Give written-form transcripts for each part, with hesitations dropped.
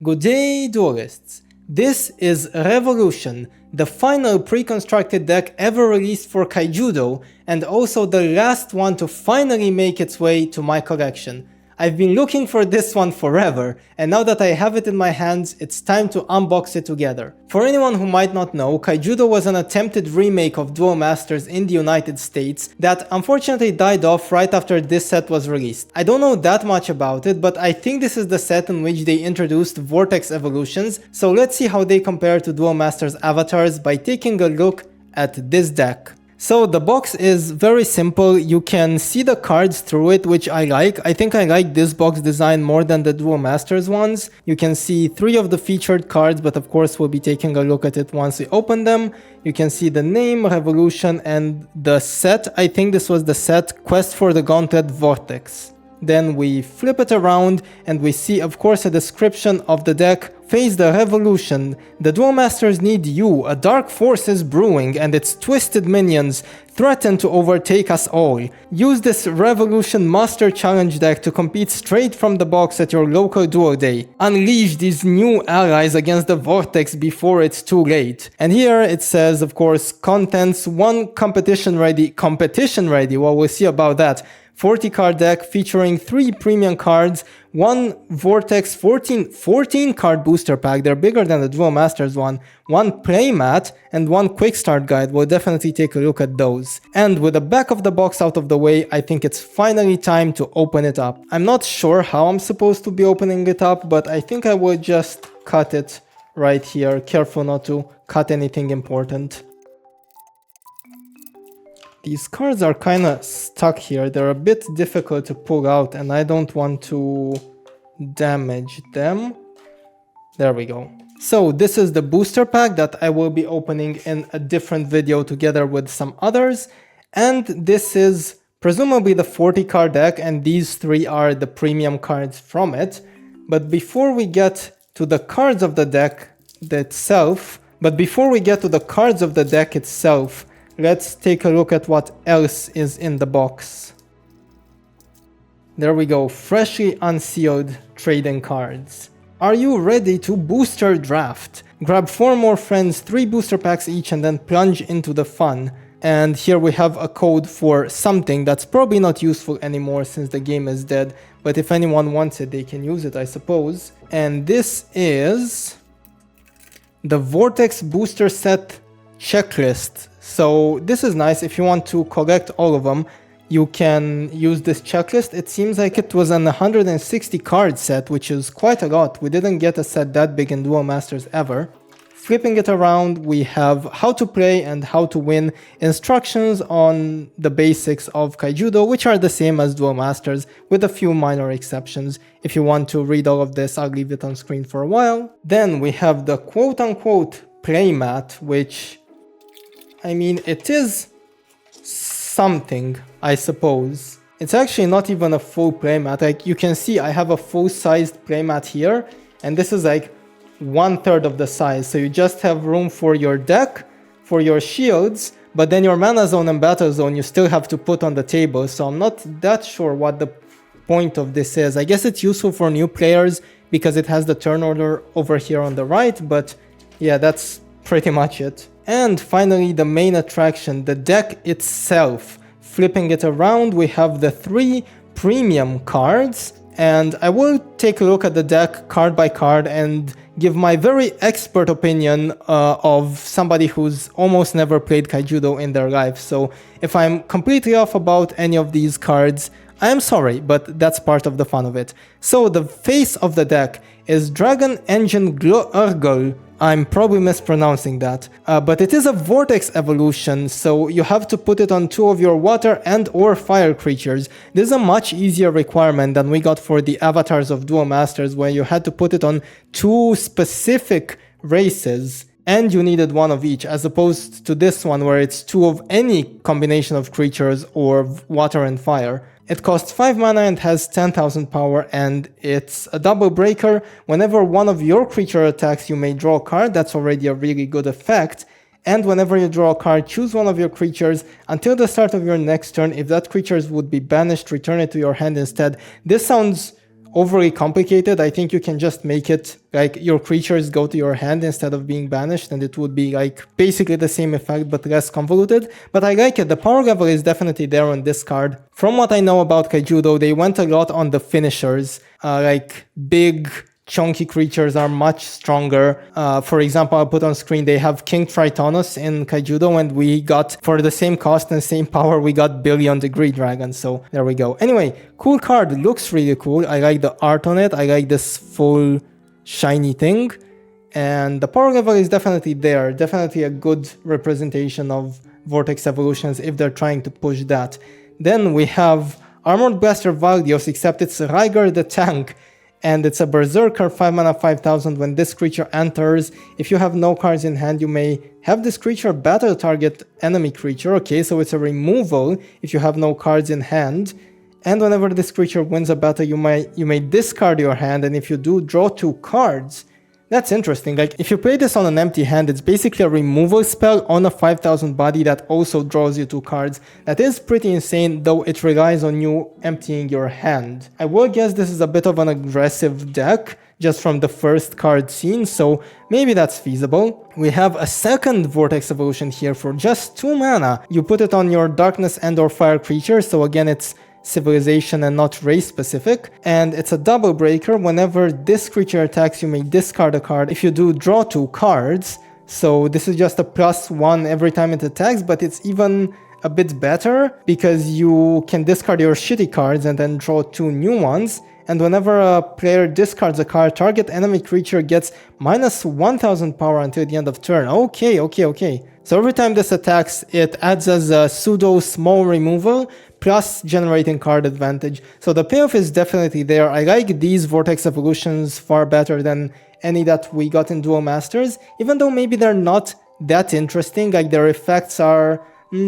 Good day, duelists. This is Revolution, the final pre-constructed deck ever released for Kaijudo, and also the last one to finally make its way to my collection. I've been looking for this one forever, and now that I have it in my hands, it's time to unbox it together. For anyone who might not know, Kaijudo was an attempted remake of Duel Masters in the United States that unfortunately died off right after this set was released. I don't know that much about it, but I think this is the set in which they introduced Vortex evolutions, so let's see how they compare to Duel Masters avatars by taking a look at this deck. So the box is very simple. You can see the cards through it, which I like. I think I like this box design more than the Duel Masters ones. You can see 3 of the featured cards, but of course we'll be taking a look at it once we open them. You can see the name, Revolution, and the set. I think this was the set, Quest for the Gauntlet Vortex. Then we flip it around and we see, of course, a description of the deck. Face the Revolution. The Duel Masters need you. A dark force is brewing and its twisted minions threaten to overtake us all. Use this Revolution Master Challenge deck to compete straight from the box at your local duel day. Unleash these new allies against the Vortex before it's too late. And here it says, of course, contents, 1 competition ready, well, we'll see about that. 40 card deck featuring 3 premium cards, 1 Vortex 14 card booster pack, they're bigger than the Duel Masters one, 1 playmat, and 1 quick start guide. We'll definitely take a look at those. And with the back of the box out of the way, I think it's finally time to open it up. I'm not sure how I'm supposed to be opening it up, but I think I will just cut it right here. Careful not to cut anything important. These cards are kinda stuck here, they're a bit difficult to pull out and I don't want to damage them. There we go. So this is the booster pack that I will be opening in a different video together with some others. And this is presumably the 40 card deck and these 3 are the premium cards from it. But before we get to the cards of the deck itself, let's take a look at what else is in the box. There we go, freshly unsealed trading cards. Are you ready to booster draft? Grab 4 more friends, 3 booster packs each, and then plunge into the fun. And here we have a code for something that's probably not useful anymore since the game is dead, but if anyone wants it, they can use it, I suppose. And this is the Vortex Booster Set Checklist. So this is nice. If you want to collect all of them, you can use this checklist. It seems like it was an 160 card set, which is quite a lot. We didn't get a set that big in Duel Masters ever. Flipping it around, we have how to play and how to win, instructions on the basics of Kaijudo, which are the same as Duel Masters, with a few minor exceptions. If you want to read all of this, I'll leave it on screen for a while. Then we have the quote-unquote playmat, which, I mean, it is something, I suppose. It's actually not even a full playmat. Like, you can see I have a full-sized playmat here, and this is like 1/3 of the size. So you just have room for your deck, for your shields, but then your mana zone and battle zone you still have to put on the table. So I'm not that sure what the point of this is. I guess it's useful for new players because it has the turn order over here on the right, but yeah, that's pretty much it. And finally, the main attraction, the deck itself. Flipping it around, we have the 3 premium cards, and I will take a look at the deck card by card and give my very expert opinion of somebody who's almost never played Kaijudo in their life. So if I'm completely off about any of these cards, I am sorry, but that's part of the fun of it. So the face of the deck is Dragon Engine Glurgle. I'm probably mispronouncing that, but it is a Vortex evolution, so you have to put it on 2 of your water and or fire creatures. This is a much easier requirement than we got for the avatars of Duel Masters, where you had to put it on 2 specific races, and you needed 1 of each, as opposed to this one where it's 2 of any combination of creatures or water and fire. It costs 5 mana and has 10,000 power, and it's a double breaker. Whenever one of your creature attacks, you may draw a card. That's already a really good effect. And whenever you draw a card, choose one of your creatures until the start of your next turn. If that creature would be banished, return it to your hand instead. This sounds overly complicated. I think you can just make it like your creatures go to your hand instead of being banished, and it would be like basically the same effect but less convoluted. But I like it. The power level is definitely there on this card. From what I know about Kaijudo, they went a lot on the finishers, like big chunky creatures are much stronger. For example, I'll put on screen, they have King Tritonus in Kaijudo, and we got, for the same cost and same power, we got Billion Degree Dragon. So there we go. Anyway, cool card. Looks really cool. I like the art on it. I like this full shiny thing. And the power level is definitely there. Definitely a good representation of Vortex Evolutions if they're trying to push that. Then we have Armored Blaster Valdios, except it's Ryger the Tank. And it's a Berserker 5 mana 5000. When this creature enters, if you have no cards in hand, you may have this creature battle target enemy creature. Okay, so it's a removal if you have no cards in hand. And whenever this creature wins a battle, you may discard your hand, and if you do, draw 2 cards. That's interesting. Like, if you play this on an empty hand, it's basically a removal spell on a 5000 body that also draws you 2 cards. That is pretty insane, though it relies on you emptying your hand. I will guess this is a bit of an aggressive deck, just from the first card seen, so maybe that's feasible. We have a second Vortex Evolution here for just 2 mana. You put it on your Darkness and or Fire creature, so again it's civilization and not race specific, and it's a double breaker. Whenever this creature attacks, you may discard a card. If you do, draw 2 cards. So this is just a +1 every time it attacks, but it's even a bit better because you can discard your shitty cards and then draw 2 new ones. And whenever a player discards a card, target enemy creature gets -1000 power until the end of turn. Okay. So every time this attacks, it adds as a pseudo small removal plus generating card advantage. So the payoff is definitely there. I like these Vortex Evolutions far better than any that we got in Duel Masters, even though maybe they're not that interesting. Like, their effects are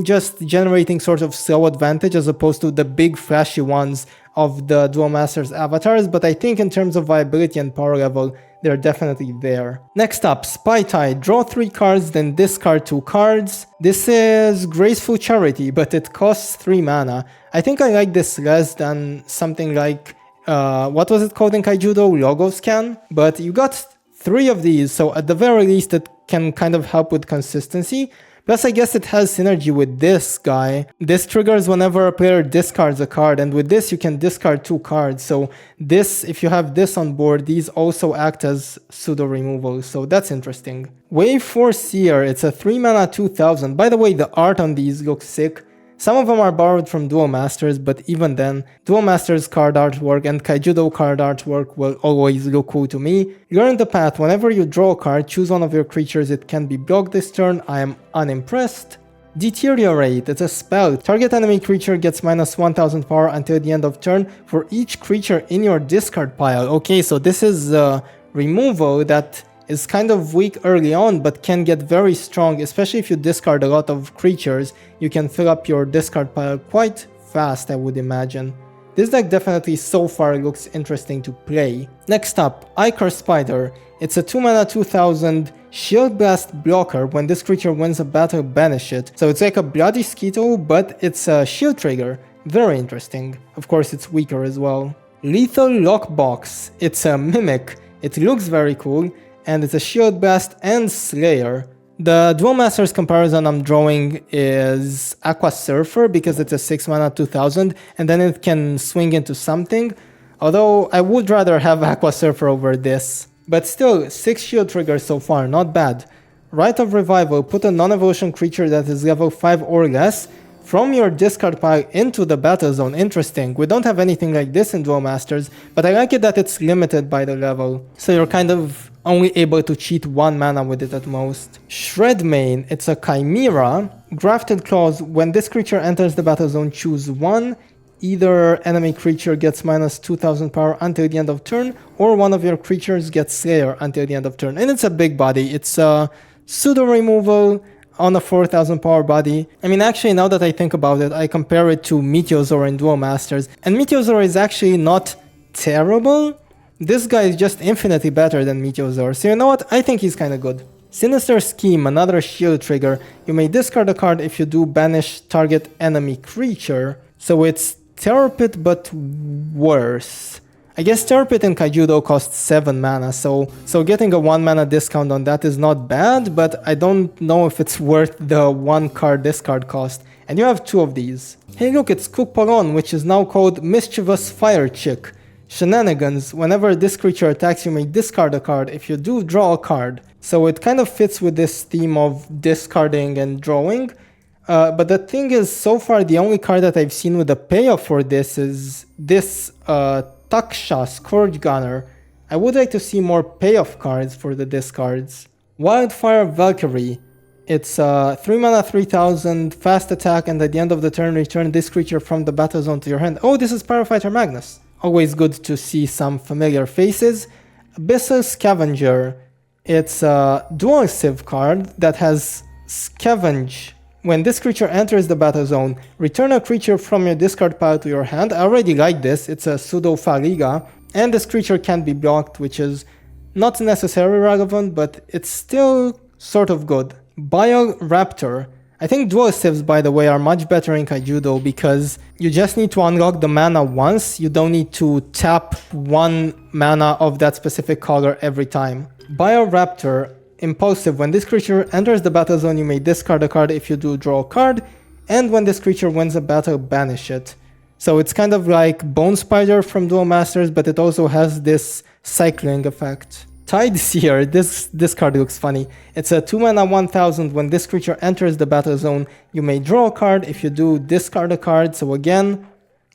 just generating sort of slow advantage as opposed to the big flashy ones of the Duel Masters avatars, but I think in terms of viability and power level, they're definitely there. Next up, Spy Tide. Draw 3 cards, then discard 2 cards. This is Graceful Charity, but it costs 3 mana. I think I like this less than something like, what was it called in Kaijudo? Logos Scan? But you got 3 of these, so at the very least it can kind of help with consistency. Plus, I guess it has synergy with this guy. This triggers whenever a player discards a card, and with this you can discard 2 cards. So this, if you have this on board, these also act as pseudo removal, so that's interesting. Wave 4 Seer, it's a 3 mana 2000. By the way, the art on these looks sick. Some of them are borrowed from Duel Masters, but even then, Duel Masters card artwork and Kaijudo card artwork will always look cool to me. Learn the path. Whenever you draw a card, choose one of your creatures. It can be blocked this turn. I am unimpressed. Deteriorate. It's a spell. Target enemy creature gets -1000 power until the end of turn for each creature in your discard pile. Okay, so this is a removal that is kind of weak early on, but can get very strong, especially if you discard a lot of creatures. You can fill up your discard pile quite fast, I would imagine. This deck definitely so far looks interesting to play. Next up, Iur Spider. It's a 2 mana 2000 Shield Blast blocker. When this creature wins a battle, banish it. So it's like a Bloody Skeeto, but it's a shield trigger. Very interesting. Of course, it's weaker as well. Lethal Lockbox. It's a Mimic. It looks very cool, and it's a Shield Blast and Slayer. The Duel Masters comparison I'm drawing is Aqua Surfer because it's a 6 mana 2000 and then it can swing into something. Although I would rather have Aqua Surfer over this. But still, 6 shield triggers so far, not bad. Rite of Revival, put a non-evolution creature that is level 5 or less from your discard pile into the battle zone. Interesting. We don't have anything like this in Duel Masters, but I like it that it's limited by the level. So you're kind of only able to cheat 1 mana with it at most. Shredmane, it's a Chimera. Grafted Claws, when this creature enters the battle zone, choose 1. Either enemy creature gets -2000 power until the end of turn, or one of your creatures gets Slayer until the end of turn. And it's a big body. It's a pseudo removal on a 4000 power body. I mean, actually, now that I think about it, I compare it to Meteosaur in Duel Masters, and Meteosaur is actually not terrible. This guy is just infinitely better than Meteosaur, so you know what? I think he's kinda good. Sinister Scheme, another shield trigger. You may discard a card. If you do, banish target enemy creature. So it's Territ but worse. I guess Territ and Kaijudo cost 7 mana, so getting a 1 mana discount on that is not bad, but I don't know if it's worth the 1 card discard cost. And you have 2 of these. Hey look, it's Kukparon, which is now called Mischievous Fire Chick. Shenanigans, whenever this creature attacks you may discard a card, if you do draw a card. So it kind of fits with this theme of discarding and drawing. But the thing is, so far the only card that I've seen with a payoff for this is this Taksha Scourge Gunner. I would like to see more payoff cards for the discards. Wildfire Valkyrie. It's 3 mana 3000, fast attack, and at the end of the turn return this creature from the battle zone to your hand. Oh, this is Pyrofighter Magnus. Always good to see some familiar faces. Abysa Scavenger. It's a dual Civ card that has Scavenge. When this creature enters the battle zone, return a creature from your discard pile to your hand. I already like this, it's a pseudo Fariga, and this creature can be blocked, which is not necessarily relevant, but it's still sort of good. Iur Raptor. I think dual civs, by the way, are much better in Kaijudo because you just need to unlock the mana once, you don't need to tap 1 mana of that specific color every time. Iur Raptor. Impulsive. When this creature enters the battle zone, you may discard a card. If you do, draw a card. And when this creature wins a battle, banish it. So it's kind of like Bone Spider from Duel Masters, but it also has this cycling effect. Tideseer. This card looks funny. It's a 2 mana 1000. When this creature enters the battle zone, you may draw a card. If you do, discard a card. So again,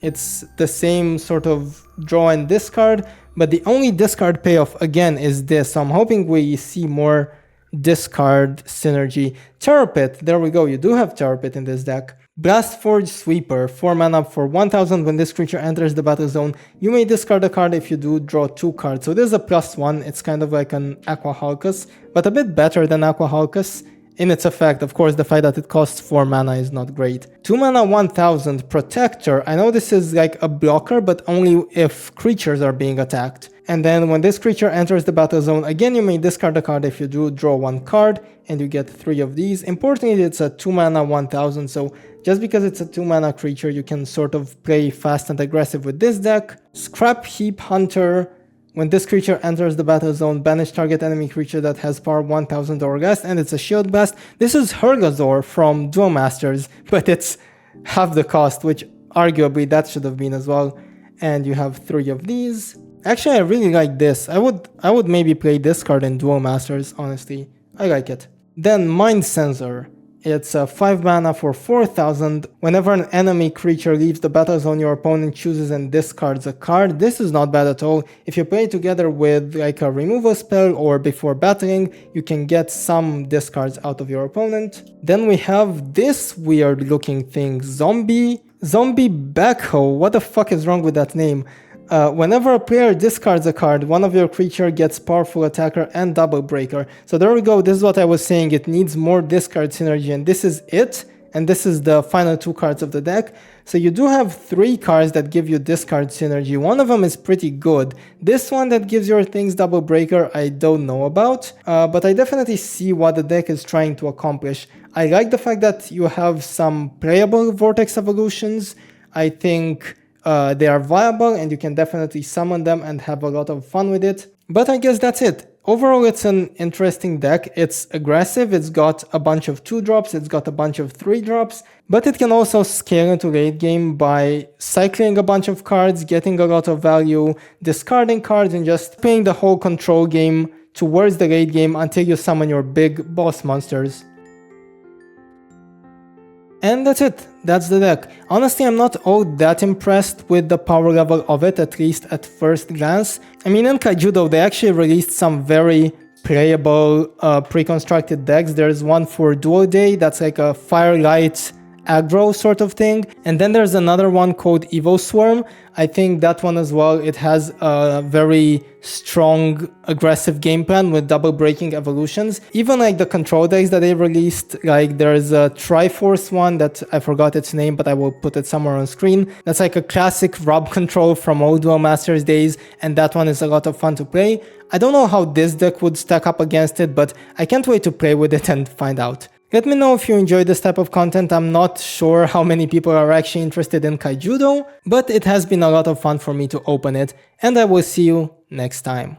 it's the same sort of draw and discard. But the only discard payoff, again, is this. So I'm hoping we see more discard synergy. Territ, there we go. You do have Territ in this deck. Blastforge Sweeper, 4 mana for 1000. When this creature enters the battle zone, you may discard a card. If you do, draw 2 cards. So this is a +1. It's kind of like an Aqua Halcus, but a bit better than Aqua Halcus. In its effect, of course, the fact that it costs 4 mana is not great. 2 mana 1000, Protector. I know this is like a blocker, but only if creatures are being attacked. And then when this creature enters the battle zone, again you may discard a card. If you do, draw 1 card, and you get 3 of these. Importantly, it's a 2 mana 1000, so just because it's a 2 mana creature, you can sort of play fast and aggressive with this deck. Scrap Heap Hunter. When this creature enters the battle zone, banish target enemy creature that has power 1000 or less, and it's a shield blast. This is Heror from Duel Masters, but it's half the cost, which arguably that should have been as well. And you have 3 of these. Actually, I really like this. I would maybe play this card in Duel Masters, honestly. I like it. Then Mind Sensor. It's a 5 mana for 4000. Whenever an enemy creature leaves the battle zone, your opponent chooses and discards a card. This is not bad at all. If you play together with like a removal spell or before battling, you can get some discards out of your opponent. Then we have this weird looking thing, Zombie Backhole. What the fuck is wrong with that name? Whenever a player discards a card, one of your creature gets Powerful Attacker and Double Breaker. So there we go, this is what I was saying, it needs more discard synergy, and this is it, and this is the final 2 cards of the deck. So you do have 3 cards that give you discard synergy. One of them is pretty good. This one that gives your things Double Breaker, I don't know about, but I definitely see what the deck is trying to accomplish. I like the fact that you have some playable Vortex Evolutions. I think they are viable and you can definitely summon them and have a lot of fun with it. But I guess that's it. Overall, it's an interesting deck. It's aggressive, it's got a bunch of 2-drops, it's got a bunch of 3-drops, but it can also scale into late game by cycling a bunch of cards, getting a lot of value, discarding cards, and just playing the whole control game towards the late game until you summon your big boss monsters. And that's it, that's the deck. Honestly, I'm not all that impressed with the power level of it, at least at first glance. I mean, in Kaijudo, they actually released some very playable pre-constructed decks. There's one for Dual Day, that's like a Firelight aggro sort of thing. And then there's another one called Evo Swarm. I think that one as well, it has a very strong aggressive game plan with double breaking evolutions. Even like the control decks that they released, like there's a Triforce one that I forgot its name, but I will put it somewhere on screen. That's like a classic Rob control from old Duel Masters days, and that one is a lot of fun to play. I don't know how this deck would stack up against it, but I can't wait to play with it and find out. Let me know if you enjoy this type of content. I'm not sure how many people are actually interested in Kaijudo, but it has been a lot of fun for me to open it, and I will see you next time.